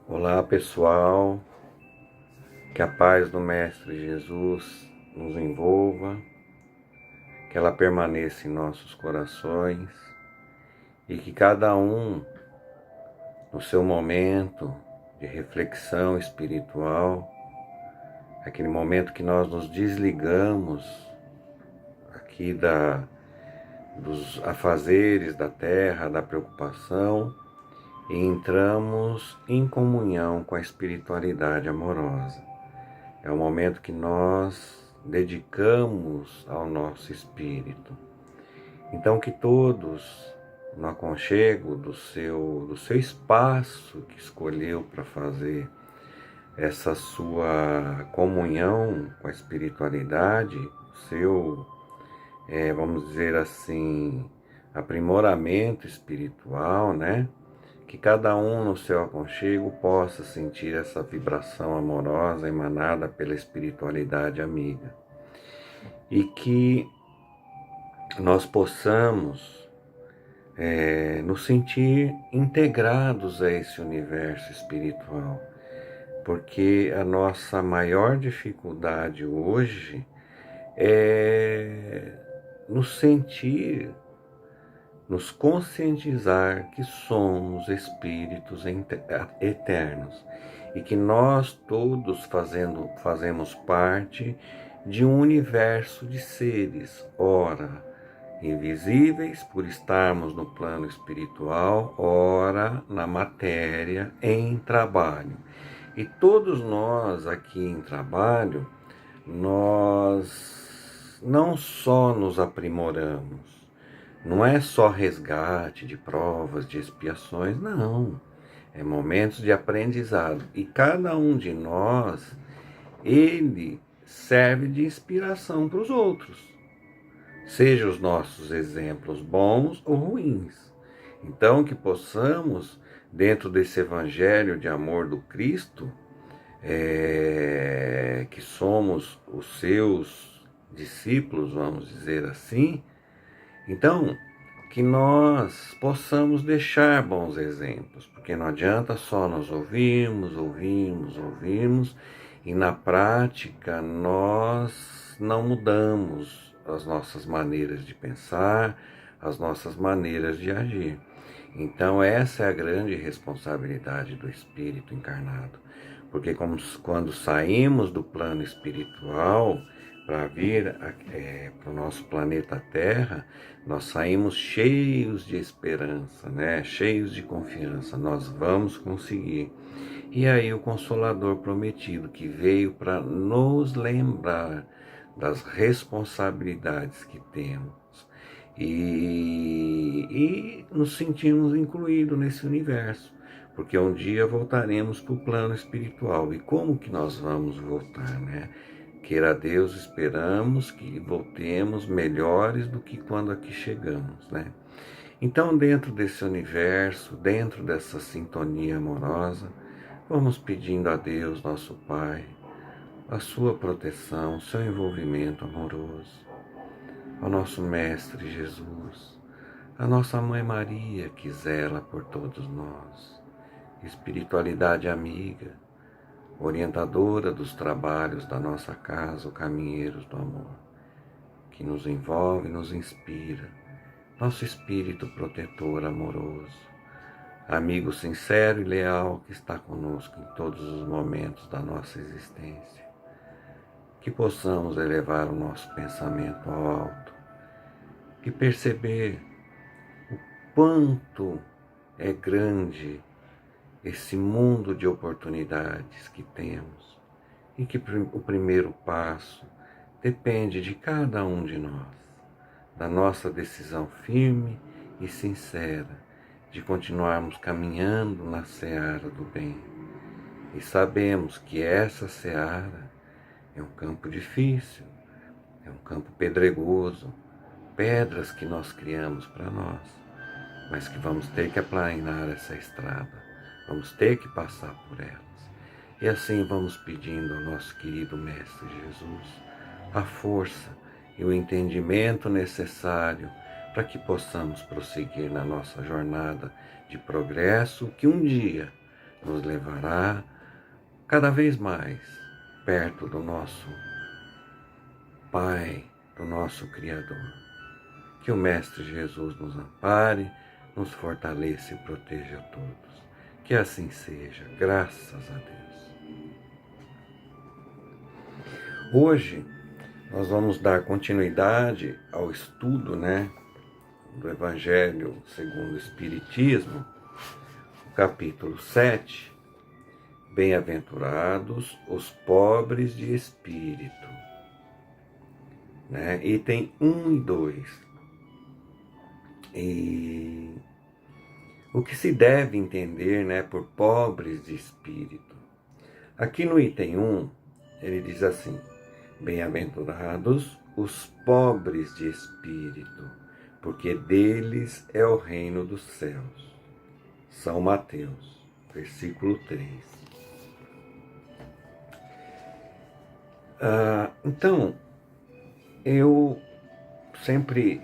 Olá pessoal, que a paz do Mestre Jesus nos envolva, que ela permaneça em nossos corações e que cada um, no seu momento de reflexão espiritual, aquele momento que nós nos desligamos aqui dos afazeres da terra, da preocupação, e entramos em comunhão com a espiritualidade amorosa. É o momento que nós dedicamos ao nosso espírito. Então que todos, no aconchego do seu espaço que escolheu para fazer essa sua comunhão com a espiritualidade, vamos dizer assim, aprimoramento espiritual, né? Que cada um no seu aconchego possa sentir essa vibração amorosa emanada pela espiritualidade amiga. E que nós possamos nos sentir integrados a esse universo espiritual. Porque a nossa maior dificuldade hoje é nos conscientizar que somos espíritos eternos e que nós todos fazemos parte de um universo de seres, ora invisíveis por estarmos no plano espiritual, ora na matéria em trabalho. E todos nós aqui em trabalho, nós não só nos aprimoramos, não é só resgate de provas, de expiações, não. É momentos de aprendizado. E cada um de nós, ele serve de inspiração para os outros. Seja os nossos exemplos bons ou ruins. Então, que possamos, dentro desse evangelho de amor do Cristo, que somos os seus discípulos, vamos dizer assim, então, que nós possamos deixar bons exemplos, porque não adianta só nós ouvirmos, e na prática nós não mudamos as nossas maneiras de pensar, as nossas maneiras de agir. Então essa é a grande responsabilidade do espírito encarnado, porque quando saímos do plano espiritual para vir para o nosso planeta Terra, nós saímos cheios de esperança, né? Cheios de confiança, nós vamos conseguir. E aí o Consolador prometido, que veio para nos lembrar das responsabilidades que temos e nos sentimos incluídos nesse universo, porque um dia voltaremos para o plano espiritual. E como que nós vamos voltar, né? Queira Deus, esperamos que voltemos melhores do que quando aqui chegamos, né? Então, dentro desse universo, dentro dessa sintonia amorosa, vamos pedindo a Deus, nosso Pai, a sua proteção, o seu envolvimento amoroso, ao nosso Mestre Jesus, a nossa Mãe Maria, que zela por todos nós, espiritualidade amiga, orientadora dos trabalhos da nossa casa, o Caminheiros do Amor, que nos envolve e nos inspira, nosso espírito protetor amoroso, amigo sincero e leal que está conosco em todos os momentos da nossa existência. Que possamos elevar o nosso pensamento ao alto e perceber o quanto é grande esse mundo de oportunidades que temos e que o primeiro passo depende de cada um de nós, da nossa decisão firme e sincera de continuarmos caminhando na seara do bem. E sabemos que essa seara é um campo difícil, é um campo pedregoso, pedras que nós criamos para nós, mas que vamos ter que aplanar essa estrada, vamos ter que passar por elas. E assim vamos pedindo ao nosso querido Mestre Jesus a força e o entendimento necessário para que possamos prosseguir na nossa jornada de progresso, que um dia nos levará cada vez mais perto do nosso Pai, do nosso Criador. Que o Mestre Jesus nos ampare, nos fortaleça e proteja a todos. Que assim seja, graças a Deus. Hoje nós vamos dar continuidade ao estudo, do Evangelho segundo o Espiritismo, capítulo 7, Bem-aventurados os pobres de espírito, item 1 e 2. E o que se deve entender, por pobres de espírito? Aqui no item 1, ele diz assim: bem-aventurados os pobres de espírito, porque deles é o reino dos céus. São Mateus, versículo 3. Então, eu sempre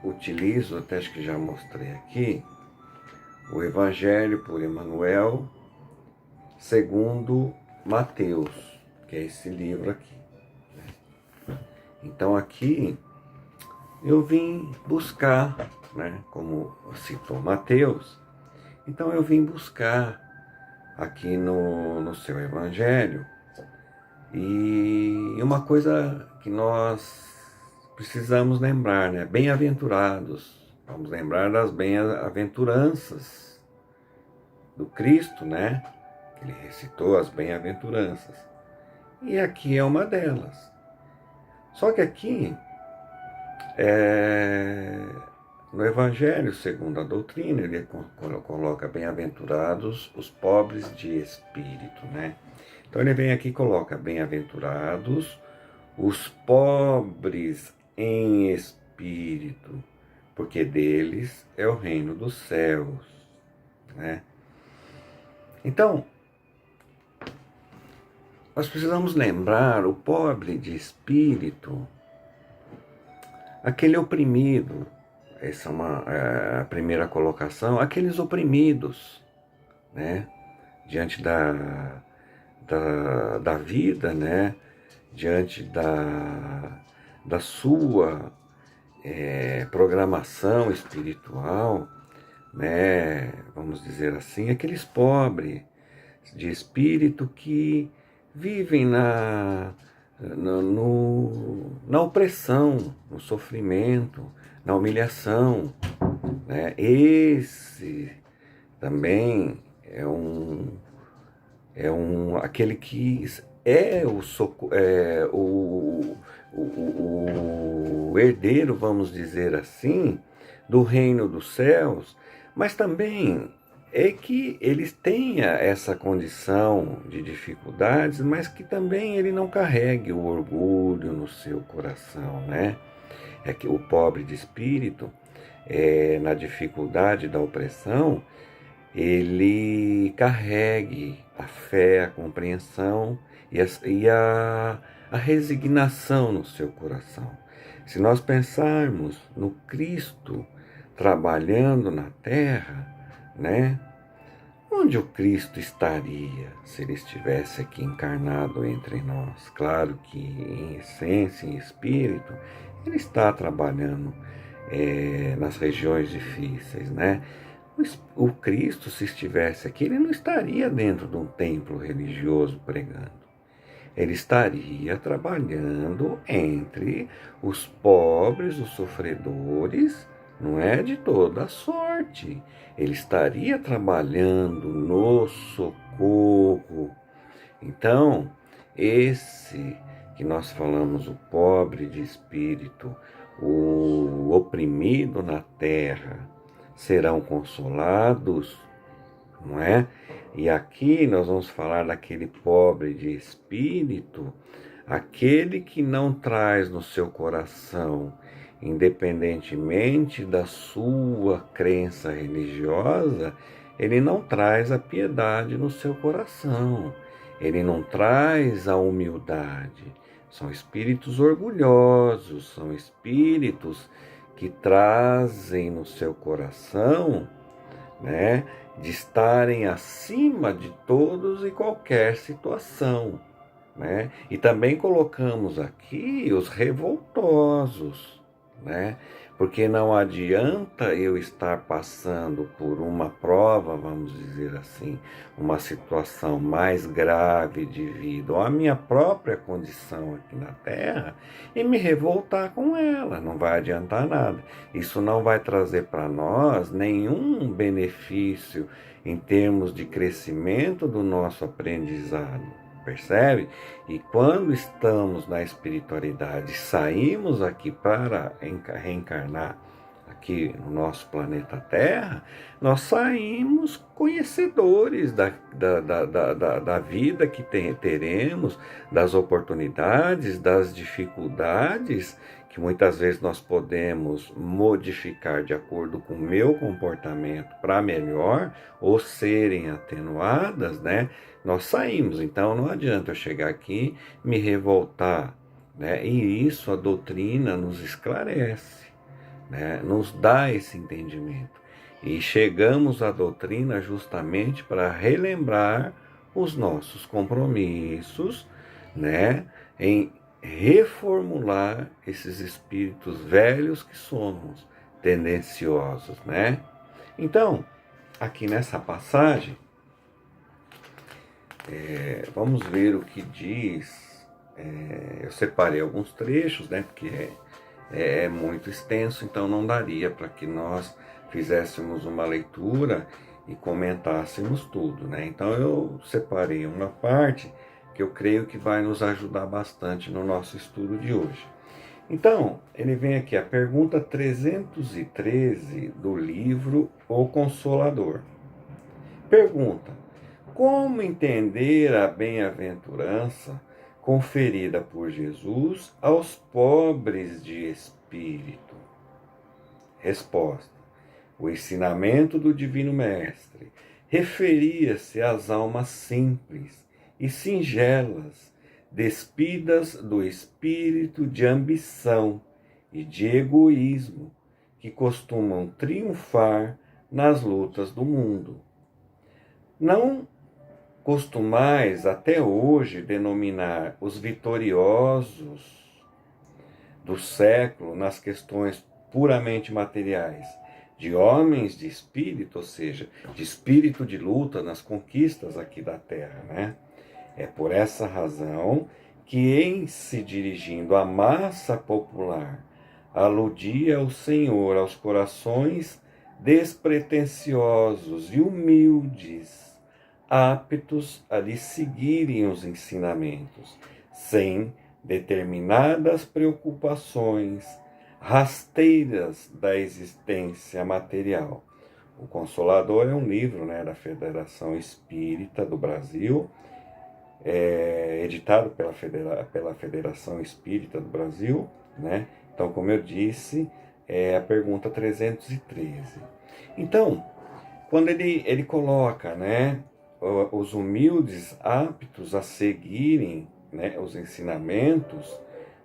utilizo, até acho que já mostrei aqui, o Evangelho por Emmanuel, segundo Mateus, que é esse livro aqui. Então aqui eu vim buscar, como citou Mateus, então eu vim buscar aqui no seu Evangelho, e uma coisa que nós precisamos lembrar, bem-aventurados, vamos lembrar das bem-aventuranças do Cristo, que ele recitou as bem-aventuranças, e aqui é uma delas. Só que aqui, no Evangelho segundo a doutrina, ele coloca bem-aventurados os pobres de espírito, Então ele vem aqui e coloca bem-aventurados os pobres em espírito, porque deles é o reino dos céus, Então, nós precisamos lembrar o pobre de espírito, aquele oprimido. Essa é a primeira colocação, aqueles oprimidos, diante da vida, diante da sua programação espiritual, vamos dizer assim, aqueles pobres de espírito que vivem na opressão, no sofrimento, na humilhação, Esse também é aquele que é o herdeiro, vamos dizer assim, do reino dos céus, mas também é que eles tenham essa condição de dificuldades, mas que também ele não carregue o orgulho no seu coração, É que o pobre de espírito, na dificuldade da opressão, ele carregue a fé, a compreensão e a resignação no seu coração. Se nós pensarmos no Cristo trabalhando na terra, onde o Cristo estaria se ele estivesse aqui encarnado entre nós? Claro que em essência, em espírito, ele está trabalhando nas regiões difíceis, O Cristo, se estivesse aqui, ele não estaria dentro de um templo religioso pregando. Ele estaria trabalhando entre os pobres, os sofredores, de toda a sorte. Ele estaria trabalhando no socorro. Então, esse que nós falamos, o pobre de espírito, o oprimido na terra, serão consolados, E aqui nós vamos falar daquele pobre de espírito, aquele que não traz no seu coração, independentemente da sua crença religiosa, ele não traz a piedade no seu coração, ele não traz a humildade. São espíritos orgulhosos, são espíritos que trazem no seu coração né, de estarem acima de todos e qualquer situação, né? E também colocamos aqui os revoltosos, né? Porque não adianta eu estar passando por uma prova, vamos dizer assim, uma situação mais grave de vida, ou a minha própria condição aqui na Terra, e me revoltar com ela, não vai adiantar nada. Isso não vai trazer para nós nenhum benefício em termos de crescimento do nosso aprendizado. Percebe? E quando estamos na espiritualidade, saímos aqui para reencarnar aqui no nosso planeta Terra, nós saímos conhecedores da vida que teremos, das oportunidades, das dificuldades que muitas vezes nós podemos modificar de acordo com o meu comportamento para melhor ou serem atenuadas, né? Nós saímos, então não adianta eu chegar aqui me revoltar, né? E isso a doutrina nos esclarece, né? Nos dá esse entendimento. E chegamos à doutrina justamente para relembrar os nossos compromissos, né? Em reformular esses espíritos velhos que somos, tendenciosos, né? Então, aqui nessa passagem, vamos ver o que diz. Eu separei alguns trechos, né? Porque é muito extenso, então não daria para que nós fizéssemos uma leitura e comentássemos tudo, né? Então eu separei uma parte que eu creio que vai nos ajudar bastante no nosso estudo de hoje. Então, ele vem aqui, a pergunta 313 do livro O Consolador. Pergunta: como entender a bem-aventurança conferida por Jesus aos pobres de espírito? Resposta: o ensinamento do Divino Mestre referia-se às almas simples e singelas, despidas do espírito de ambição e de egoísmo, que costumam triunfar nas lutas do mundo. Não costumais até hoje denominar os vitoriosos do século nas questões puramente materiais de homens de espírito, ou seja, de espírito de luta nas conquistas aqui da Terra, né? É por essa razão que, em se dirigindo à massa popular, aludia o Senhor aos corações despretensiosos e humildes, aptos a lhe seguirem os ensinamentos, sem determinadas preocupações rasteiras da existência material. O Consolador é um livro, né, da Federação Espírita do Brasil, editado pela Federação Espírita do Brasil, né? Então, como eu disse, é a pergunta 313. Então, quando ele coloca, né, os humildes aptos a seguirem, né, os ensinamentos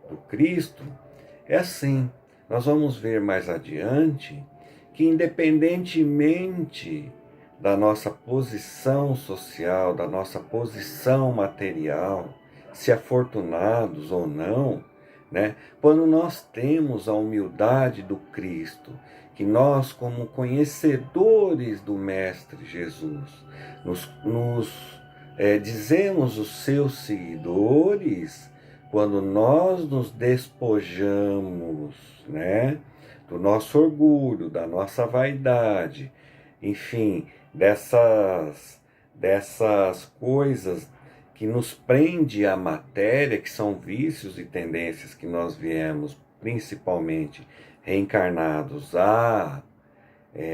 do Cristo, é assim. Nós vamos ver mais adiante que, independentemente da nossa posição social, da nossa posição material, se afortunados ou não, né? Quando nós temos a humildade do Cristo, que nós, como conhecedores do Mestre Jesus, dizemos os seus seguidores, quando nós nos despojamos, né, do nosso orgulho, da nossa vaidade, enfim, dessas coisas que nos prende à matéria, que são vícios e tendências que nós viemos, principalmente reencarnados, a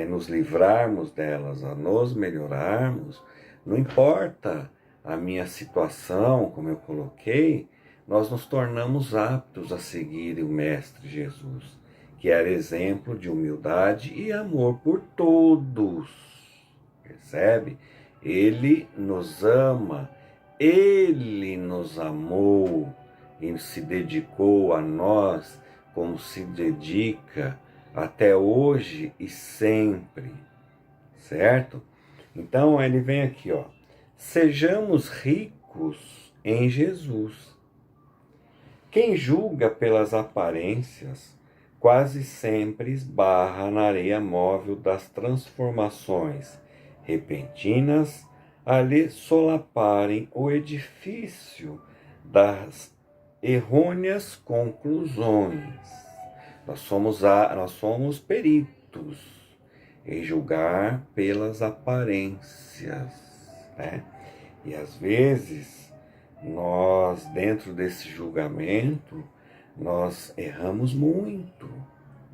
nos livrarmos delas, a nos melhorarmos. Não importa a minha situação, como eu coloquei, nós nos tornamos aptos a seguir o Mestre Jesus, que era exemplo de humildade e amor por todos. Percebe? Ele nos ama, ele nos amou e se dedicou a nós como se dedica até hoje e sempre, certo? Então ele vem aqui, ó. Sejamos ricos em Jesus. Quem julga pelas aparências quase sempre esbarra na areia móvel das transformações repentinas a lhe solaparem o edifício das errôneas conclusões. Nós somos peritos em julgar pelas aparências, né? E às vezes nós, dentro desse julgamento, nós erramos muito,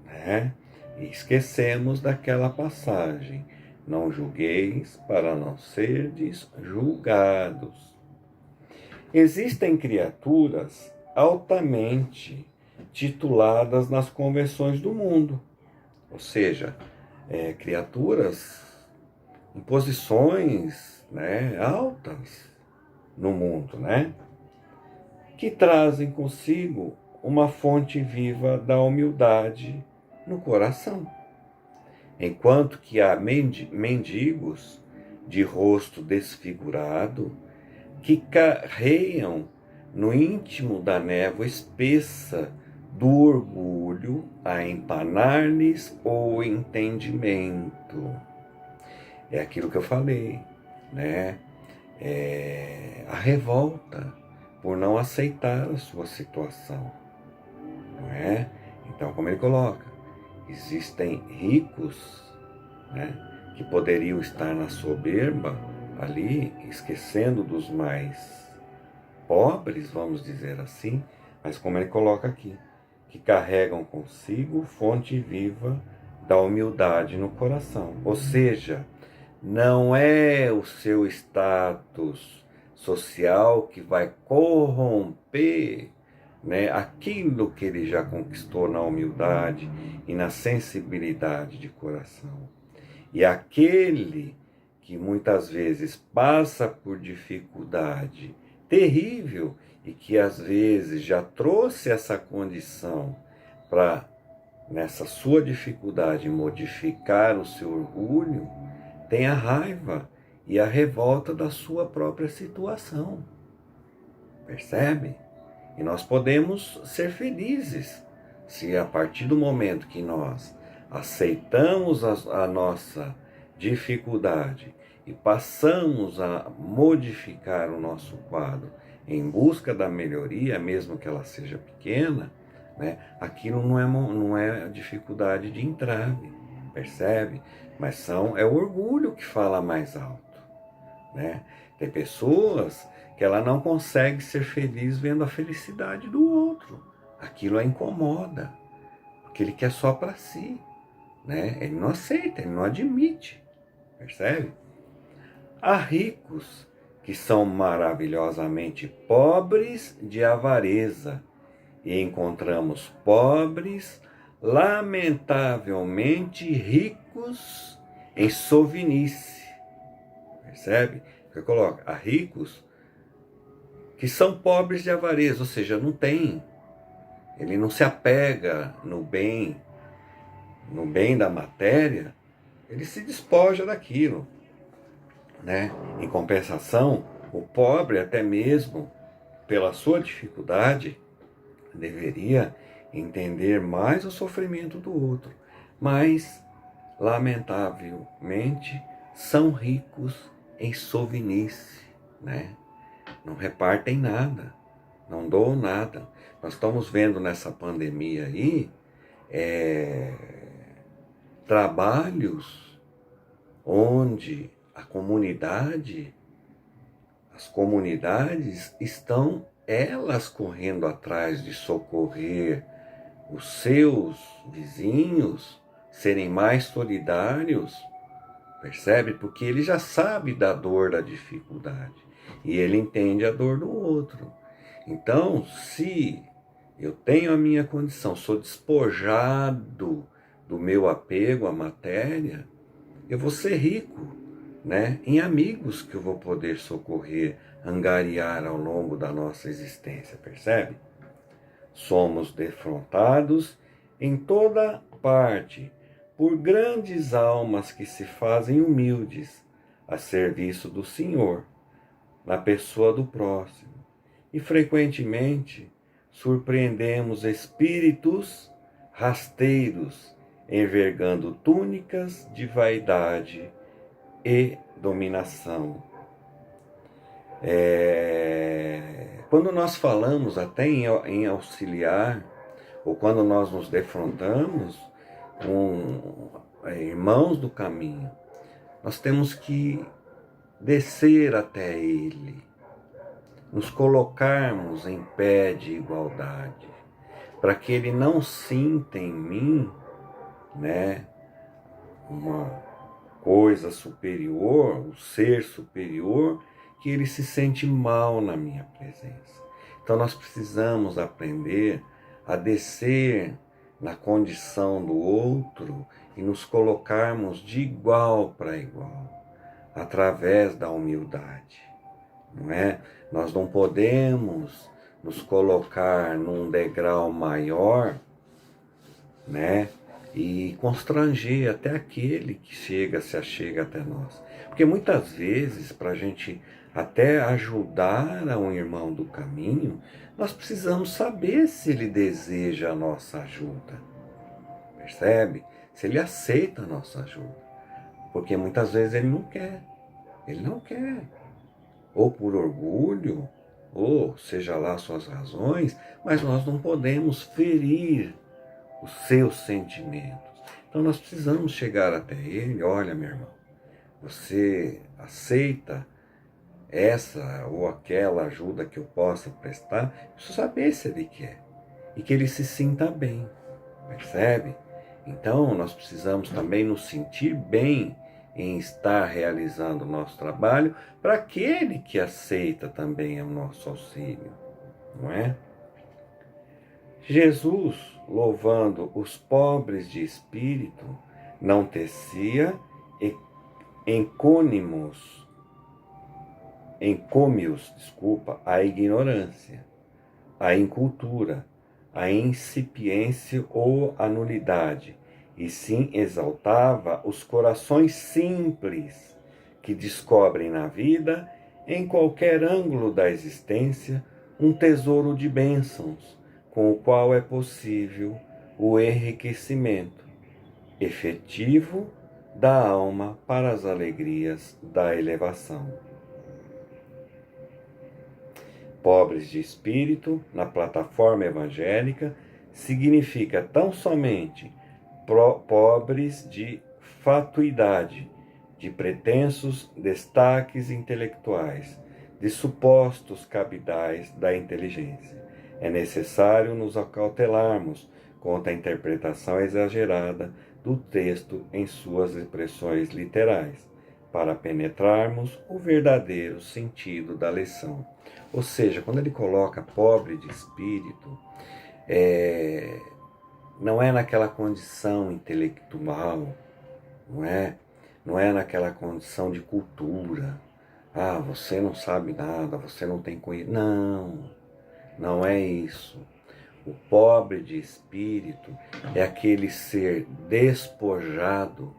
né? E esquecemos daquela passagem: não julgueis para não serdes julgados. Existem criaturas altamente tituladas nas convenções do mundo, ou seja, criaturas em posições, né, altas no mundo, né, que trazem consigo uma fonte viva da humildade no coração, enquanto que há mendigos de rosto desfigurado que carreiam no íntimo da névoa espessa do orgulho a empanar-lhes o entendimento. É aquilo que eu falei, né? A revolta por não aceitar a sua situação, não é? Então, como ele coloca, existem ricos, né, que poderiam estar na soberba ali, esquecendo dos mais pobres, vamos dizer assim, mas como ele coloca aqui, que carregam consigo fonte viva da humildade no coração. Ou seja, não é o seu status social que vai corromper, né, aquilo que ele já conquistou na humildade e na sensibilidade de coração. E aquele que muitas vezes passa por dificuldade terrível e que às vezes já trouxe essa condição para, nessa sua dificuldade, modificar o seu orgulho, tem a raiva e a revolta da sua própria situação. Percebe? E nós podemos ser felizes se a partir do momento que nós aceitamos a nossa dificuldade e passamos a modificar o nosso quadro em busca da melhoria, mesmo que ela seja pequena, né, aquilo não é dificuldade de entrave, percebe? Mas é o orgulho que fala mais alto, né? Tem pessoas que ela não consegue ser feliz vendo a felicidade do outro. Aquilo a incomoda, porque ele quer só para si, né? Ele não aceita, ele não admite, percebe? Há ricos que são maravilhosamente pobres de avareza, e encontramos pobres lamentavelmente ricos em sovinice. Percebe? Eu coloco, há ricos que são pobres de avareza, ou seja, não tem. Ele não se apega no bem da matéria, ele se despoja daquilo, né? Em compensação, o pobre, até mesmo pela sua dificuldade, deveria entender mais o sofrimento do outro, mas, lamentavelmente, são ricos em sovinice, né? Não repartem nada, não doam nada. Nós estamos vendo nessa pandemia aí trabalhos onde as comunidades estão elas correndo atrás de socorrer os seus vizinhos, serem mais solidários, percebe? Porque ele já sabe da dor, da dificuldade, e ele entende a dor do outro. Então, se eu tenho a minha condição, sou despojado do meu apego à matéria, eu vou ser rico, né, em amigos que eu vou poder socorrer, angariar ao longo da nossa existência, percebe? Somos defrontados em toda parte por grandes almas que se fazem humildes a serviço do Senhor, na pessoa do próximo. E frequentemente surpreendemos espíritos rasteiros envergando túnicas de vaidade e dominação. Quando nós falamos até em auxiliar, ou quando nós nos defrontamos com irmãos do caminho, nós temos que descer até ele, nos colocarmos em pé de igualdade, para que ele não sinta em mim, uma coisa superior, um ser superior, que ele se sente mal na minha presença. Então nós precisamos aprender a descer na condição do outro e nos colocarmos de igual para igual, através da humildade, não é? Nós não podemos nos colocar num degrau maior, e constranger até aquele que se achega até nós. Porque muitas vezes, para a gente até ajudar a um irmão do caminho, nós precisamos saber se ele deseja a nossa ajuda. Percebe? Se ele aceita a nossa ajuda. Porque muitas vezes ele não quer. Ele não quer. Ou por orgulho, ou seja lá suas razões, mas nós não podemos ferir os seus sentimentos. Então nós precisamos chegar até ele. Olha, meu irmão, você aceita essa ou aquela ajuda que eu possa prestar? Eu preciso saber se ele quer e que ele se sinta bem, percebe? Então nós precisamos também nos sentir bem em estar realizando o nosso trabalho para aquele que aceita também o nosso auxílio, não é? Jesus, louvando os pobres de espírito, não tecia encômios, a ignorância, a incultura, a incipiência ou a nulidade, e sim exaltava os corações simples que descobrem na vida, em qualquer ângulo da existência, um tesouro de bênçãos, com o qual é possível o enriquecimento efetivo da alma para as alegrias da elevação. Pobres de espírito, na plataforma evangélica, significa tão somente pobres de fatuidade, de pretensos destaques intelectuais, de supostos cabidais da inteligência. É necessário nos acautelarmos contra a interpretação exagerada do texto em suas expressões literais, para penetrarmos o verdadeiro sentido da lição. Ou seja, quando ele coloca pobre de espírito, não é naquela condição intelectual, não é naquela condição de cultura. Ah, você não sabe nada, você não tem conhecimento. Não é isso. O pobre de espírito é aquele ser despojado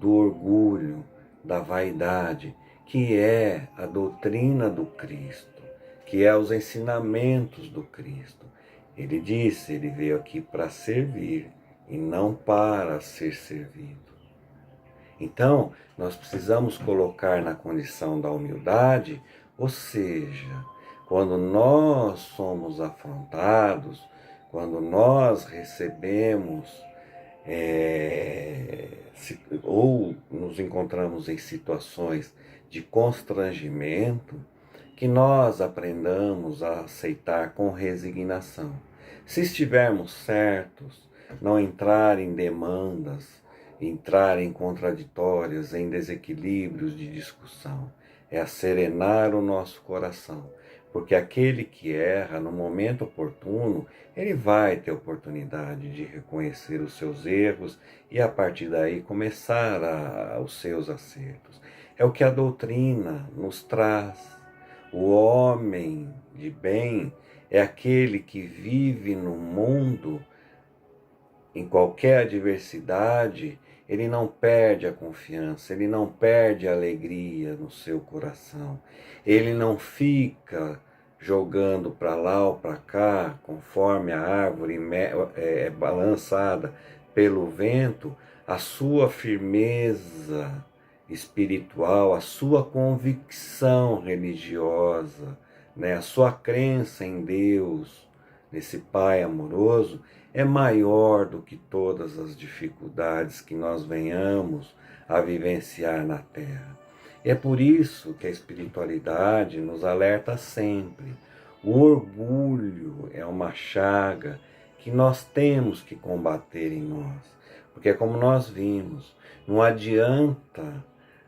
do orgulho, da vaidade, que é a doutrina do Cristo, que é os ensinamentos do Cristo. Ele disse, ele veio aqui para servir e não para ser servido. Então, nós precisamos colocar na condição da humildade, ou seja, quando nós somos afrontados, quando nós recebemos ou nos encontramos em situações de constrangimento, que nós aprendamos a aceitar com resignação. Se estivermos certos, não entrar em demandas, entrar em contraditórias, em desequilíbrios de discussão. É acerenar o nosso coração, porque aquele que erra no momento oportuno, ele vai ter oportunidade de reconhecer os seus erros e a partir daí começar os seus acertos. É o que a doutrina nos traz. O homem de bem é aquele que vive no mundo, em qualquer adversidade, ele não perde a confiança, ele não perde a alegria no seu coração, ele não fica jogando para lá ou para cá, conforme a árvore é balançada pelo vento, a sua firmeza espiritual, a sua convicção religiosa, né, a sua crença em Deus, nesse Pai amoroso, é maior do que todas as dificuldades que nós venhamos a vivenciar na Terra. É por isso que a espiritualidade nos alerta sempre. O orgulho é uma chaga que nós temos que combater em nós. Porque, como nós vimos, não adianta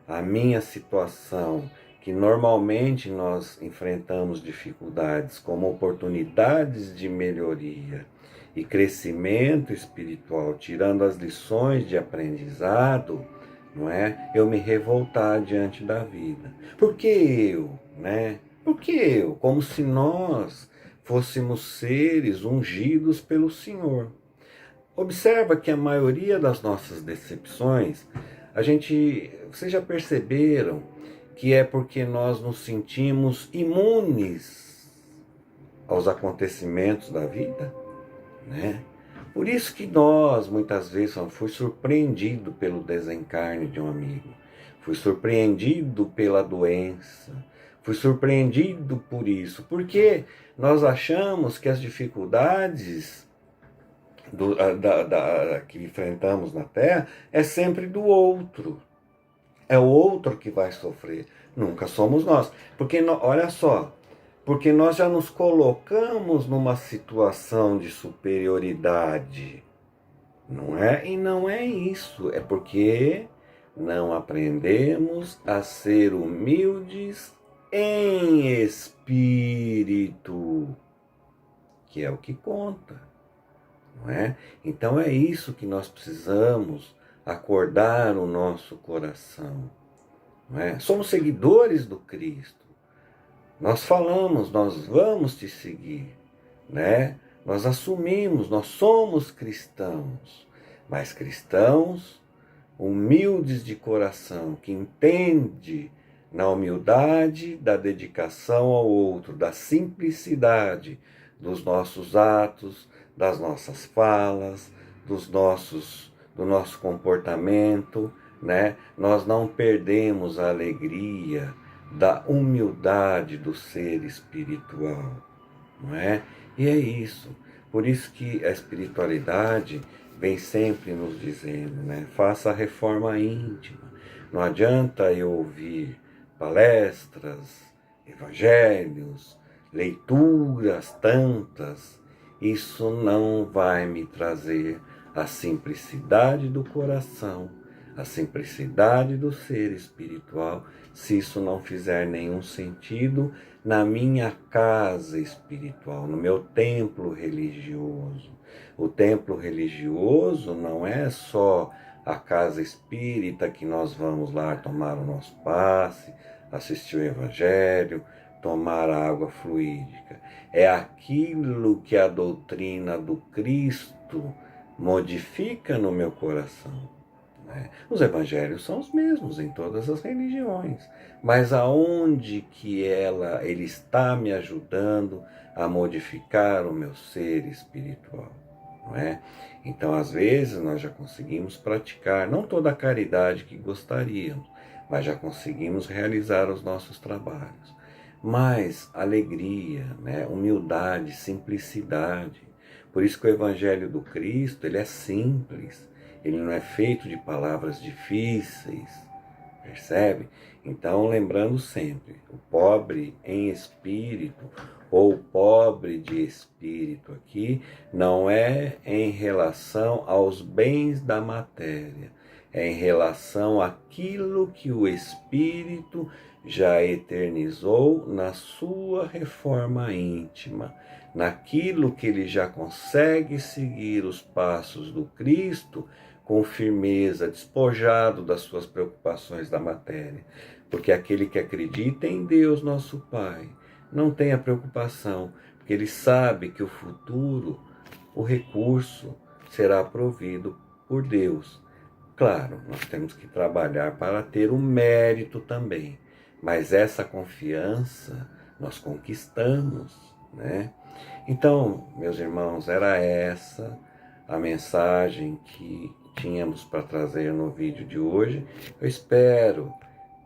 a minha situação, que normalmente nós enfrentamos dificuldades como oportunidades de melhoria e crescimento espiritual, tirando as lições de aprendizado, não é? Eu me revoltar diante da vida. Por que eu, né? Por que eu? Como se nós fôssemos seres ungidos pelo Senhor. Observa que a maioria das nossas decepções, vocês já perceberam que é porque nós nos sentimos imunes aos acontecimentos da vida, né? Por isso que nós, muitas vezes, fui surpreendido pelo desencarne de um amigo, fui surpreendido pela doença, fui surpreendido por isso, porque nós achamos que as dificuldades que enfrentamos na Terra é sempre do outro. É o outro que vai sofrer, nunca somos nós. Porque, olha só, porque nós já nos colocamos numa situação de superioridade, não é? E não é isso, é porque não aprendemos a ser humildes em espírito, que é o que conta. Não é? Então é isso que nós precisamos acordar o nosso coração. Não é? Somos seguidores do Cristo. Nós falamos, nós vamos te seguir. Né? Nós assumimos, nós somos cristãos. Mas cristãos humildes de coração, que entende na humildade da dedicação ao outro, da simplicidade dos nossos atos, das nossas falas, do nosso comportamento, né? Nós não perdemos a alegria da humildade do ser espiritual, não é? E é isso. Por isso que a espiritualidade vem sempre nos dizendo, né? Faça a reforma íntima. Não adianta eu ouvir palestras, evangelhos, leituras tantas. Isso não vai me trazer a simplicidade do coração, a simplicidade do ser espiritual, se isso não fizer nenhum sentido na minha casa espiritual, no meu templo religioso. O templo religioso não é só a casa espírita que nós vamos lá tomar o nosso passe, assistir o evangelho, tomar a água fluídica. É aquilo que a doutrina do Cristo modifica no meu coração. Né? Os evangelhos são os mesmos em todas as religiões, mas aonde que ele está me ajudando a modificar o meu ser espiritual? Não é? Então, às vezes, nós já conseguimos praticar, não toda a caridade que gostaríamos, mas já conseguimos realizar os nossos trabalhos. Mas alegria, né? Humildade, simplicidade. Por isso que o Evangelho do Cristo, ele é simples, ele não é feito de palavras difíceis, percebe? Então, lembrando sempre, o pobre em espírito, ou pobre de espírito aqui, não é em relação aos bens da matéria, é em relação àquilo que o espírito já eternizou na sua reforma íntima, naquilo que ele já consegue seguir os passos do Cristo com firmeza, despojado das suas preocupações da matéria. Porque aquele que acredita em Deus, nosso Pai, não tem a preocupação, porque ele sabe que o futuro, o recurso, será provido por Deus. Claro, nós temos que trabalhar para ter o mérito também, mas essa confiança nós conquistamos, né? Então, meus irmãos, era essa a mensagem que tínhamos para trazer no vídeo de hoje. Eu espero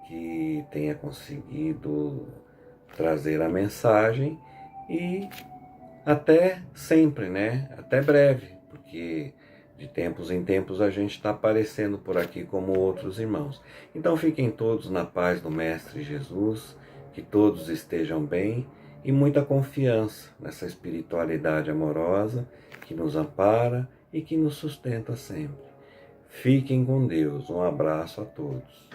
que tenha conseguido trazer a mensagem e até sempre, né? Até breve, porque de tempos em tempos a gente está aparecendo por aqui como outros irmãos. Então fiquem todos na paz do Mestre Jesus, que todos estejam bem e muita confiança nessa espiritualidade amorosa que nos ampara e que nos sustenta sempre. Fiquem com Deus. Um abraço a todos.